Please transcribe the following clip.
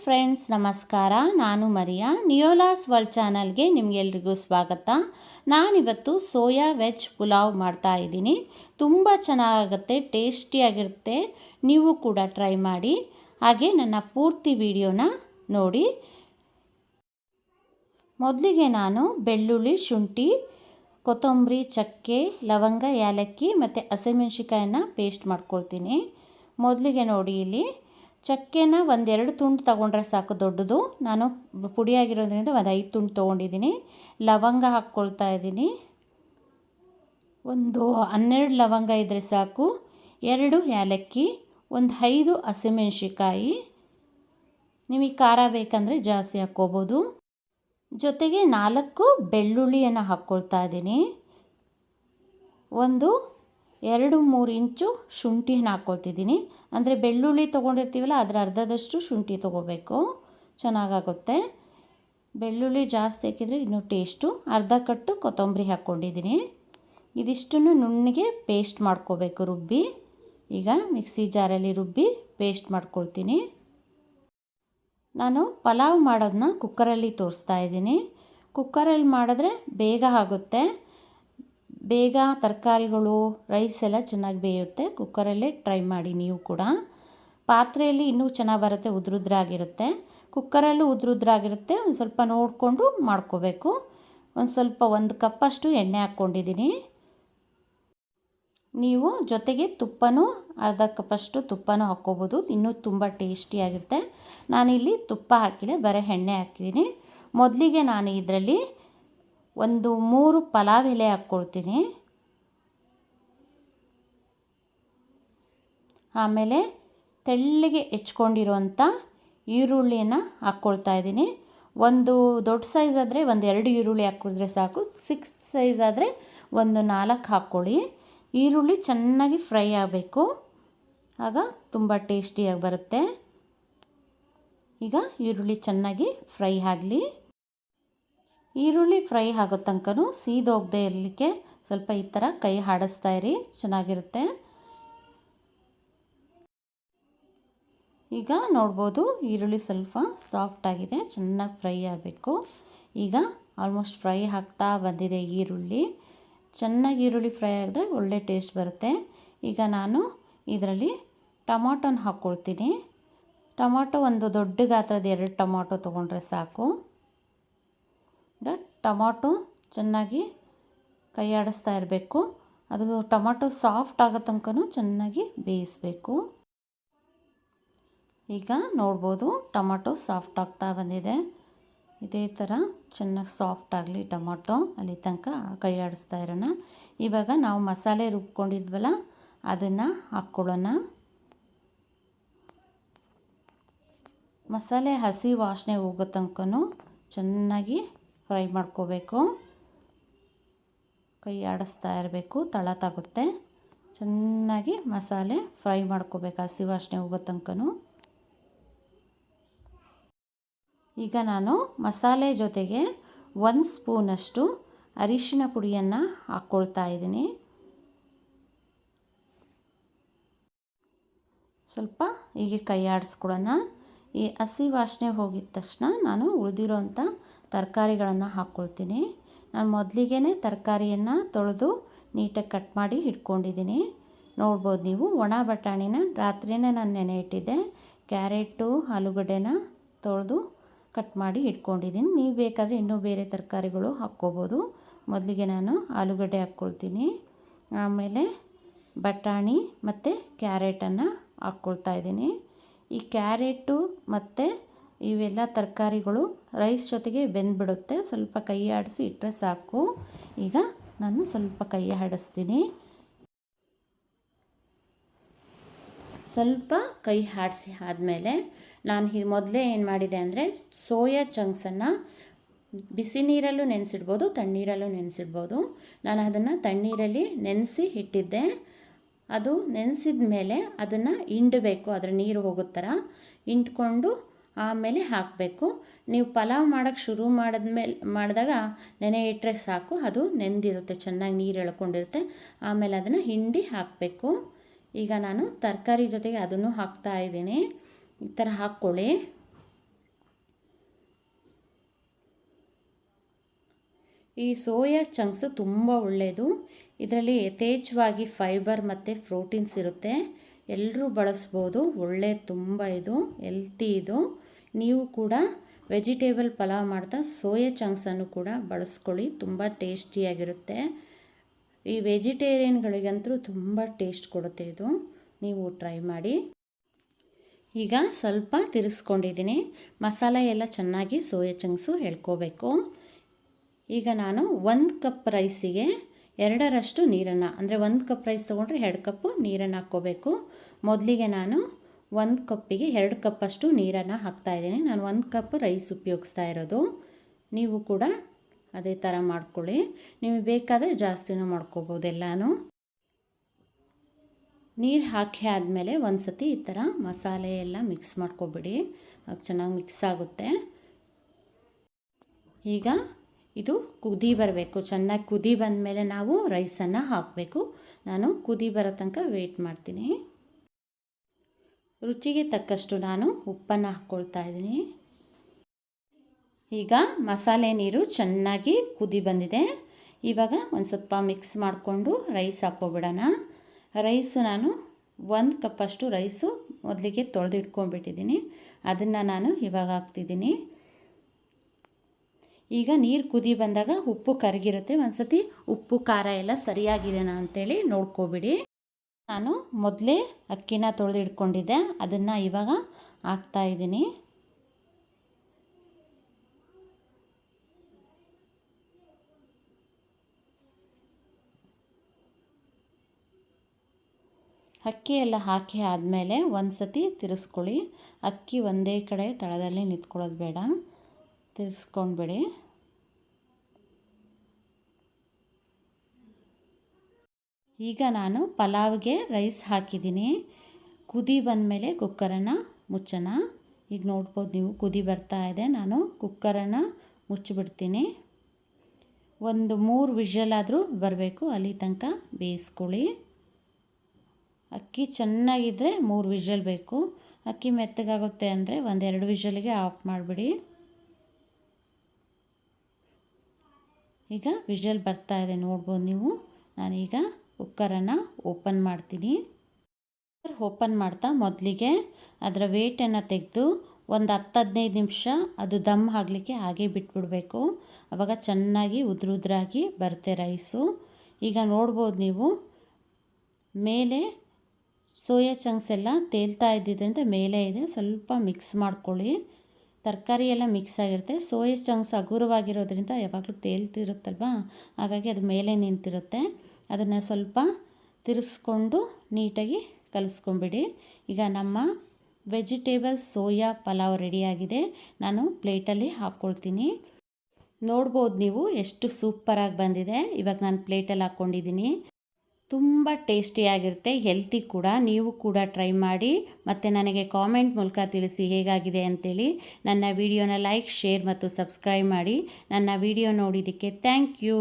Friends, ನಮಸ್ಕಾರ. ನಾನು Maria. ನಿಯೋಲಾಸ್ world ಚಾನಲ್ಗೆ ನಿಮಗೆಲ್ರಿಗೂ ಸ್ವಾಗತ. ನಾನಿವತ್ತು ಸೋಯಾ ವೆಜ್ ಪುಲಾವ್ ಮಾಡ್ತಾ ಇದ್ದೀನಿ. ತುಂಬ ಚೆನ್ನಾಗುತ್ತೆ, ಟೇಸ್ಟಿಯಾಗಿರುತ್ತೆ. ನೀವು ಕೂಡ ಟ್ರೈ ಮಾಡಿ. ಹಾಗೆ ನನ್ನ ಪೂರ್ತಿ ವಿಡಿಯೋನ ನೋಡಿ. ಮೊದಲಿಗೆ ನಾನು ಬೆಳ್ಳುಳ್ಳಿ, ಶುಂಠಿ, ಕೊತ್ತಂಬರಿ, ಚಕ್ಕೆ, ಲವಂಗ, ಏಲಕ್ಕಿ ಮತ್ತು ಹಸಿಮೆಣಸಿಕಾಯನ್ನು ಪೇಸ್ಟ್ ಮಾಡ್ಕೊಳ್ತೀನಿ. ಮೊದಲಿಗೆ ನೋಡಿ, ಇಲ್ಲಿ ಚಕ್ಕೆನ ಒಂದೆರಡು ತುಂಡು ತೊಗೊಂಡ್ರೆ ಸಾಕು, ದೊಡ್ಡದು. ನಾನು ಪುಡಿಯಾಗಿರೋದ್ರಿಂದ ಒಂದು 5 ತುಂಡು ತೊಗೊಂಡಿದ್ದೀನಿ. ಲವಂಗ ಹಾಕ್ಕೊಳ್ತಾ ಇದ್ದೀನಿ. ಒಂದು 12 ಲವಂಗ ಇದ್ದರೆ ಸಾಕು. 2 ಏಲಕ್ಕಿ, ಒಂದು 5 ಹಸಿಮೆಣಸಿಕಾಯಿ. ನಿಮಗೆ ಖಾರ ಬೇಕಂದರೆ ಜಾಸ್ತಿ ಹಾಕ್ಕೋಬೋದು. ಜೊತೆಗೆ 4 ಬೆಳ್ಳುಳ್ಳಿಯನ್ನು ಹಾಕ್ಕೊಳ್ತಾ ಇದ್ದೀನಿ. ಒಂದು 2-3 ಇಂಚು ಶುಂಠಿನ ಹಾಕ್ಕೊಳ್ತಿದ್ದೀನಿ. ಅಂದರೆ ಬೆಳ್ಳುಳ್ಳಿ ತೊಗೊಂಡಿರ್ತೀವಲ್ಲ, ಅದರ ಅರ್ಧದಷ್ಟು ಶುಂಠಿ ತೊಗೋಬೇಕು, ಚೆನ್ನಾಗಾಗುತ್ತೆ. ಬೆಳ್ಳುಳ್ಳಿ ಜಾಸ್ತಿ ಹಾಕಿದರೆ ಇನ್ನೂ ಟೇಸ್ಟು. ಅರ್ಧ ಕಟ್ಟು ಕೊತ್ತಂಬರಿ ಹಾಕ್ಕೊಂಡಿದ್ದೀನಿ. ಇದಿಷ್ಟನ್ನು ನುಣ್ಣಗೆ ಪೇಸ್ಟ್ ಮಾಡ್ಕೋಬೇಕು, ರುಬ್ಬಿ. ಈಗ ಮಿಕ್ಸಿ ಜಾರಲ್ಲಿ ರುಬ್ಬಿ ಪೇಸ್ಟ್ ಮಾಡ್ಕೊಳ್ತೀನಿ. ನಾನು ಪಲಾವ್ ಮಾಡೋದನ್ನ ಕುಕ್ಕರಲ್ಲಿ ತೋರಿಸ್ತಾ ಇದ್ದೀನಿ. ಕುಕ್ಕರಲ್ಲಿ ಮಾಡಿದ್ರೆ ಬೇಗ ಆಗುತ್ತೆ, ಬೇಗ ತರಕಾರಿಗಳು, ರೈಸ್ ಎಲ್ಲ ಚೆನ್ನಾಗಿ ಬೇಯುತ್ತೆ. ಕುಕ್ಕರಲ್ಲೇ ಟ್ರೈ ಮಾಡಿ ನೀವು ಕೂಡ. ಪಾತ್ರೆಯಲ್ಲಿ ಇನ್ನೂ ಚೆನ್ನಾಗಿ ಬರುತ್ತೆ, ಉದ್ರುದ್ರಾಗಿರುತ್ತೆ. ಕುಕ್ಕರಲ್ಲೂ ಉದ್ರುದ್ರಾಗಿರುತ್ತೆ. ಒಂದು ಸ್ವಲ್ಪ ನೋಡಿಕೊಂಡು ಮಾಡ್ಕೋಬೇಕು. ಒಂದು ಕಪ್ಪಷ್ಟು ಎಣ್ಣೆ ಹಾಕ್ಕೊಂಡಿದ್ದೀನಿ. ನೀವು ಜೊತೆಗೆ ತುಪ್ಪನೂ ಅರ್ಧ ಕಪ್ಪಷ್ಟು ತುಪ್ಪನೂ ಹಾಕ್ಕೋಬೋದು, ಇನ್ನೂ ತುಂಬ ಟೇಸ್ಟಿಯಾಗಿರುತ್ತೆ. ನಾನಿಲ್ಲಿ ತುಪ್ಪ ಹಾಕಿಲ್ಲ, ಬರೀ ಎಣ್ಣೆ ಹಾಕಿದ್ದೀನಿ. ಮೊದಲಿಗೆ ನಾನು ಇದರಲ್ಲಿ ಒಂದು 3 ಪಲಾವ್ ಎಲೆ ಹಾಕ್ಕೊಳ್ತೀನಿ. ಆಮೇಲೆ ತೆಳ್ಳಗೆ ಹೆಚ್ಕೊಂಡಿರೋಂಥ ಈರುಳ್ಳಿಯನ್ನು ಹಾಕ್ಕೊಳ್ತಾ ಇದ್ದೀನಿ. ಒಂದು ದೊಡ್ಡ ಸೈಜ್ ಆದರೆ ಒಂದು 2 ಈರುಳ್ಳಿ ಹಾಕಿದ್ರೆ ಸಾಕು. 6 ಸೈಜ್ ಆದರೆ ಒಂದು 4 ಹಾಕ್ಕೊಳ್ಳಿ. ಈರುಳ್ಳಿ ಚೆನ್ನಾಗಿ ಫ್ರೈ ಆಗಬೇಕು, ಆಗ ತುಂಬ ಟೇಸ್ಟಿಯಾಗಿ ಬರುತ್ತೆ. ಈಗ ಈರುಳ್ಳಿ ಚೆನ್ನಾಗಿ ಫ್ರೈ ಆಗಲಿ. ಈರುಳ್ಳಿ ಫ್ರೈ ಆಗೋ ತನಕನೂ ಸೀದೋಗದೆ ಇರಲಿಕ್ಕೆ ಸ್ವಲ್ಪ ಈ ಥರ ಕೈ ಆಡಿಸ್ತಾ ಇರಿ, ಚೆನ್ನಾಗಿರುತ್ತೆ. ಈಗ ನೋಡ್ಬೋದು, ಈರುಳ್ಳಿ ಸ್ವಲ್ಪ ಸಾಫ್ಟ್ ಆಗಿದೆ, ಚೆನ್ನಾಗಿ ಫ್ರೈ ಆಗಬೇಕು. ಈಗ ಆಲ್ಮೋಸ್ಟ್ ಫ್ರೈ ಆಗ್ತಾ ಬಂದಿದೆ ಈರುಳ್ಳಿ. ಚೆನ್ನಾಗಿ ಈರುಳ್ಳಿ ಫ್ರೈ ಆಗಿದ್ರೆ ಒಳ್ಳೆ ಟೇಸ್ಟ್ ಬರುತ್ತೆ. ಈಗ ನಾನು ಇದರಲ್ಲಿ ಟೊಮಾಟೊನ ಹಾಕ್ಕೊಳ್ತೀನಿ. ಟೊಮಾಟೊ ಒಂದು ದೊಡ್ಡ ಗಾತ್ರದ 2 ಟೊಮಾಟೊ ತೊಗೊಂಡ್ರೆ ಸಾಕು. ಟೊಮಾಟೊ ಚೆನ್ನಾಗಿ ಕೈ ಆಡಿಸ್ತಾ ಇರಬೇಕು. ಅದು ಟೊಮಾಟೊ ಸಾಫ್ಟ್ ಆಗೋ ತನಕನೂ ಚೆನ್ನಾಗಿ ಬೇಯಿಸಬೇಕು. ಈಗ ನೋಡ್ಬೋದು, ಟೊಮಾಟೊ ಸಾಫ್ಟ್ ಆಗ್ತಾ ಬಂದಿದೆ. ಇದೇ ಥರ ಚೆನ್ನಾಗಿ ಸಾಫ್ಟ್ ಆಗಲಿ ಟೊಮಾಟೊ, ಅಲ್ಲಿ ತನಕ ಕೈ ಆಡಿಸ್ತಾ ಇರೋಣ. ಇವಾಗ ನಾವು ಮಸಾಲೆ ರುಬ್ಕೊಂಡಿದ್ವಲ್ಲ, ಅದನ್ನು ಹಾಕ್ಕೊಳ್ಳೋಣ. ಮಸಾಲೆ ಹಸಿ ವಾಸನೆ ಹೋಗೋ ತನಕನೂ ಚೆನ್ನಾಗಿ ಫ್ರೈ ಮಾಡ್ಕೋಬೇಕು. ಕೈ ಆಡಿಸ್ತಾ ಇರಬೇಕು, ತಳ ತಾಗುತ್ತೆ. ಚೆನ್ನಾಗಿ ಮಸಾಲೆ ಫ್ರೈ ಮಾಡ್ಕೋಬೇಕು, ಹಸಿ ವಾಸನೆ ಹೋಗೋ ತನಕನೂ. ಈಗ ನಾನು ಮಸಾಲೆ ಜೊತೆಗೆ 1 ಸ್ಪೂನಷ್ಟು ಅರಿಶಿನ ಪುಡಿಯನ್ನು ಹಾಕ್ಕೊಳ್ತಾ ಇದ್ದೀನಿ. ಸ್ವಲ್ಪ ಹೀಗೆ ಕೈ ಆಡಿಸ್ಕೊಡೋಣ. ಈ ಹಸಿ ವಾಸನೆ ಹೋಗಿದ ತಕ್ಷಣ ನಾನು ಉಳಿದಿರೋಂಥ ತರಕಾರಿಗಳನ್ನು ಹಾಕ್ಕೊಳ್ತೀನಿ. ನಾನು ಮೊದಲಿಗೆ ತರಕಾರಿಯನ್ನು ತೊಳೆದು ನೀಟಾಗಿ ಕಟ್ ಮಾಡಿ ಇಟ್ಕೊಂಡಿದ್ದೀನಿ. ನೋಡ್ಬೋದು ನೀವು, ಒಣ ಬಟಾಣಿನ ರಾತ್ರಿಯೇ ನಾನು ನೆನೆ ಇಟ್ಟಿದ್ದೆ. ಕ್ಯಾರೆಟು, ಆಲೂಗಡ್ಡೆನ ತೊಳೆದು ಕಟ್ ಮಾಡಿ ಇಟ್ಕೊಂಡಿದ್ದೀನಿ. ನೀವು ಬೇಕಾದರೆ ಇನ್ನೂ ಬೇರೆ ತರಕಾರಿಗಳು ಹಾಕ್ಕೋಬೋದು. ಮೊದಲಿಗೆ ನಾನು ಆಲೂಗಡ್ಡೆ ಹಾಕ್ಕೊಳ್ತೀನಿ. ಆಮೇಲೆ ಬಟಾಣಿ ಮತ್ತು ಕ್ಯಾರೆಟನ್ನು ಹಾಕ್ಕೊಳ್ತಾ ಇದ್ದೀನಿ. ಈ ಕ್ಯಾರೆಟು ಮತ್ತು ಇವೆಲ್ಲ ತರಕಾರಿಗಳು ರೈಸ್ ಜೊತೆಗೆ ಬೆಂದ್ಬಿಡುತ್ತೆ. ಸ್ವಲ್ಪ ಕೈ ಆಡಿಸಿ ಇಟ್ಟರೆ ಸಾಕು. ಈಗ ನಾನು ಸ್ವಲ್ಪ ಕೈ ಆಡಿಸ್ತೀನಿ. ಸ್ವಲ್ಪ ಕೈ ಆಡಿಸಿ ಆದಮೇಲೆ ನಾನು ಮೊದಲೇ ಏನು ಮಾಡಿದೆ ಅಂದರೆ, ಸೋಯಾ ಚಂಕ್ಸನ್ನು ಬಿಸಿ ನೀರಲ್ಲೂ ನೆನೆಸಿಡ್ಬೋದು, ತಣ್ಣೀರಲ್ಲೂ ನೆನೆಸಿಡ್ಬೋದು. ನಾನು ಅದನ್ನು ತಣ್ಣೀರಲ್ಲಿ ನೆನೆಸಿ ಇಟ್ಟಿದ್ದೆ. ಅದು ನೆನೆಸಿದ ಮೇಲೆ ಅದನ್ನು ಹಿಂಡಬೇಕು, ಅದರ ನೀರು ಹೋಗೋ ಥರ ಹಿಂಡ್ಕೊಂಡು ಆಮೇಲೆ ಹಾಕಬೇಕು. ನೀವು ಪಲಾವ್ ಮಾಡೋಕ್ಕೆ ಶುರು ಮಾಡಿದಾಗ ನೆನೆ ಇಟ್ಟರೆ ಸಾಕು, ಅದು ನೆಂದಿರುತ್ತೆ, ಚೆನ್ನಾಗಿ ನೀರು ಎಳ್ಕೊಂಡಿರುತ್ತೆ. ಆಮೇಲೆ ಅದನ್ನು ಹಿಂಡಿ ಹಾಕಬೇಕು. ಈಗ ನಾನು ತರಕಾರಿ ಜೊತೆಗೆ ಅದನ್ನು ಹಾಕ್ತಾ ಇದ್ದೀನಿ. ಈ ಥರ ಹಾಕ್ಕೊಳ್ಳಿ. ಈ ಸೋಯಾ ಚಂಕ್ಸು ತುಂಬ ಒಳ್ಳೆಯದು. ಇದರಲ್ಲಿ ಯಥೇಚ್ಛವಾಗಿ ಫೈಬರ್ ಮತ್ತು ಪ್ರೋಟೀನ್ಸ್ ಇರುತ್ತೆ. ಎಲ್ಲರೂ ಬಳಸ್ಬೋದು. ಒಳ್ಳೆಯದು, ತುಂಬ ಇದು ಹೆಲ್ತಿ ಇದು. ನೀವು ಕೂಡ ವೆಜಿಟೇಬಲ್ ಪಲಾವ್ ಮಾಡ್ತಾ ಸೋಯಾ ಚಂಕ್ಸನ್ನು ಕೂಡ ಬಳಸ್ಕೊಳ್ಳಿ. ತುಂಬ ಟೇಸ್ಟಿಯಾಗಿರುತ್ತೆ. ಈ ವೆಜಿಟೇರಿಯನ್ಗಳಿಗಂತೂ ತುಂಬ ಟೇಸ್ಟ್ ಕೊಡುತ್ತೆ ಇದು. ನೀವು ಟ್ರೈ ಮಾಡಿ. ಈಗ ಸ್ವಲ್ಪ ತಿರುಗಿಸ್ಕೊಂಡಿದ್ದೀನಿ. ಮಸಾಲೆ ಎಲ್ಲ ಚೆನ್ನಾಗಿ ಸೋಯಾ ಚಂಕ್ಸು ಎಳ್ಕೋಬೇಕು. ಈಗ ನಾನು 1 ಕಪ್ ರೈಸಿಗೆ 2ರಷ್ಟು ನೀರನ್ನು, ಅಂದರೆ 1 ಕಪ್ ರೈಸ್ ತೊಗೊಂಡ್ರೆ 2 ಕಪ್ಪು ನೀರನ್ನು ಹಾಕ್ಕೋಬೇಕು. ಮೊದಲಿಗೆ ನಾನು 1 ಕಪ್ಪಿಗೆ 2 ಕಪ್ಪಷ್ಟು ನೀರನ್ನು ಹಾಕ್ತಾಯಿದ್ದೀನಿ. ನಾನು 1 ಕಪ್ ರೈಸ್ ಉಪಯೋಗಿಸ್ತಾ ಇರೋದು. ನೀವು ಕೂಡ ಅದೇ ಥರ ಮಾಡ್ಕೊಳ್ಳಿ. ನಿಮಗೆ ಬೇಕಾದರೆ ಜಾಸ್ತಿನೂ ಮಾಡ್ಕೋಬೋದು ಎಲ್ಲನೂ. ನೀರು ಹಾಕಿ ಆದಮೇಲೆ ಒಂದು ಸತಿ ಈ ಥರ ಮಸಾಲೆ ಎಲ್ಲ ಮಿಕ್ಸ್ ಮಾಡ್ಕೊಬಿಡಿ. ಅದು ಚೆನ್ನಾಗಿ ಮಿಕ್ಸ್ ಆಗುತ್ತೆ. ಈಗ ಇದು ಕುದಿ ಬರಬೇಕು. ಚೆನ್ನಾಗಿ ಕುದಿ ಬಂದಮೇಲೆ ನಾವು ರೈಸನ್ನು ಹಾಕಬೇಕು. ನಾನು ಕುದಿ ಬರೋ ತನಕ ವೆಯ್ಟ್ ಮಾಡ್ತೀನಿ. ರುಚಿಗೆ ತಕ್ಕಷ್ಟು ನಾನು ಉಪ್ಪನ್ನು ಹಾಕ್ಕೊಳ್ತಾ ಇದ್ದೀನಿ. ಈಗ ಮಸಾಲೆ ನೀರು ಚೆನ್ನಾಗಿ ಕುದಿ ಬಂದಿದೆ. ಇವಾಗ ಒಂದು ಸ್ವಲ್ಪ ಮಿಕ್ಸ್ ಮಾಡಿಕೊಂಡು ರೈಸ್ ಹಾಕ್ಕೊಬಿಡೋಣ. ರೈಸು ನಾನು 1 ಕಪ್ಪಷ್ಟು ರೈಸು ಮೊದಲಿಗೆ ತೊಳೆದಿಟ್ಕೊಂಡ್ಬಿಟ್ಟಿದ್ದೀನಿ. ಅದನ್ನು ನಾನು ಇವಾಗ ಹಾಕ್ತಿದ್ದೀನಿ. ಈಗ ನೀರು ಕುದಿ ಬಂದಾಗ ಉಪ್ಪು ಕರಗಿರುತ್ತೆ. ಒಂದು ಸತಿ ಉಪ್ಪು ಖಾರ ಎಲ್ಲ ಸರಿಯಾಗಿದೆನಾ ಅಂಥೇಳಿ ನೋಡ್ಕೊಬಿಡಿ. ನಾನು ಮೊದಲೇ ಅಕ್ಕಿನ ತೊಳೆದಿಟ್ಕೊಂಡಿದ್ದೆ, ಅದನ್ನು ಇವಾಗ ಹಾಕ್ತಾಯಿದ್ದೀನಿ. ಅಕ್ಕಿ ಎಲ್ಲ ಹಾಕಿ ಆದಮೇಲೆ ಒಂದು ಸತಿ ತಿರ್ಸ್ಕೊಳ್ಳಿ. ಅಕ್ಕಿ ಒಂದೇ ಕಡೆ ತಳದಲ್ಲಿ ನಿಂತ್ಕೊಳ್ಳೋದು ಬೇಡ, ತಿರ್ಸ್ಕೊಂಡ್ಬಿಡಿ. ಈಗ ನಾನು ಪಲಾವ್ಗೆ ರೈಸ್ ಹಾಕಿದ್ದೀನಿ. ಕುದಿ ಬಂದಮೇಲೆ ಕುಕ್ಕರನ್ನು ಮುಚ್ಚೋಣ. ಈಗ ನೋಡ್ಬೋದು ನೀವು, ಕುದಿ ಬರ್ತಾ ಇದೆ. ನಾನು ಕುಕ್ಕರನ್ನು ಮುಚ್ಚಿಬಿಡ್ತೀನಿ. ಒಂದು 3 ವಿಷಲಾದರೂ ಬರಬೇಕು, ಅಲ್ಲಿ ತನಕ ಬೇಯಿಸ್ಕೊಳ್ಳಿ. ಅಕ್ಕಿ ಚೆನ್ನಾಗಿದ್ದರೆ 3 ವಿಷಲ್ ಬೇಕು. ಅಕ್ಕಿ ಮೆತ್ತಗಾಗುತ್ತೆ ಅಂದರೆ 1-2 ವಿಷಲಿಗೆ ಆಫ್ ಮಾಡಿಬಿಡಿ. ಈಗ ವಿಷಲ್ ಬರ್ತಾ ಇದೆ ನೋಡ್ಬೋದು ನೀವು. ನಾನೀಗ ಕುಕ್ಕರನ್ನು ಓಪನ್ ಮಾಡ್ತೀನಿ. ಓಪನ್ ಮಾಡ್ತಾ ಮೊದಲಿಗೆ ಅದರ ವೇಟನ್ನು ತೆಗೆದು ಒಂದು 10-15 ನಿಮಿಷ ಅದು ದಮ್ ಆಗಲಿಕ್ಕೆ ಹಾಗೆ ಬಿಟ್ಬಿಡಬೇಕು. ಆವಾಗ ಚೆನ್ನಾಗಿ ಉದ್ರಾಗಿ ಬರುತ್ತೆ ರೈಸು. ಈಗ ನೋಡ್ಬೋದು ನೀವು, ಮೇಲೆ ಸೋಯಾ ಚಂಕ್ಸ್ ಎಲ್ಲ ತೇಲ್ತಾ ಇದ್ದಿದ್ದರಿಂದ ಮೇಲೆ ಇದೆ. ಸ್ವಲ್ಪ ಮಿಕ್ಸ್ ಮಾಡ್ಕೊಳ್ಳಿ. ತರಕಾರಿ ಎಲ್ಲ ಮಿಕ್ಸ್ ಆಗಿರುತ್ತೆ. ಸೋಯಾ ಚಂಕ್ಸ್ ಹಗುರವಾಗಿರೋದ್ರಿಂದ ಯಾವಾಗಲೂ ತೇಲ್ತಿರುತ್ತಲ್ವ, ಹಾಗಾಗಿ ಅದು ಮೇಲೆ ನಿಂತಿರುತ್ತೆ. ಅದನ್ನು ಸ್ವಲ್ಪ ತಿರುಗಿಸ್ಕೊಂಡು ನೀಟಾಗಿ ಕಲಿಸ್ಕೊಂಬಿಡಿ. ಈಗ ನಮ್ಮ ವೆಜಿಟೇಬಲ್ ಸೋಯಾ ಪಲಾವ್ ರೆಡಿಯಾಗಿದೆ. ನಾನು ಪ್ಲೇಟಲ್ಲಿ ಹಾಕ್ಕೊಳ್ತೀನಿ. ನೋಡ್ಬೋದು ನೀವು ಎಷ್ಟು ಸೂಪರಾಗಿ ಬಂದಿದೆ. ಇವಾಗ ನಾನು ಪ್ಲೇಟಲ್ಲಿ ಹಾಕ್ಕೊಂಡಿದ್ದೀನಿ. ತುಂಬ ಟೇಸ್ಟಿಯಾಗಿರುತ್ತೆ, ಹೆಲ್ತಿ ಕೂಡ. ನೀವು ಕೂಡ ಟ್ರೈ ಮಾಡಿ ಮತ್ತು ನನಗೆ ಕಾಮೆಂಟ್ ಮೂಲಕ ತಿಳಿಸಿ ಹೇಗಾಗಿದೆ ಅಂತೇಳಿ. ನನ್ನ ವಿಡಿಯೋನ ಲೈಕ್, ಶೇರ್ ಮತ್ತು ಸಬ್ಸ್ಕ್ರೈಬ್ ಮಾಡಿ. ನನ್ನ ವಿಡಿಯೋ ನೋಡಿದ್ದಕ್ಕೆ ಥ್ಯಾಂಕ್ ಯು.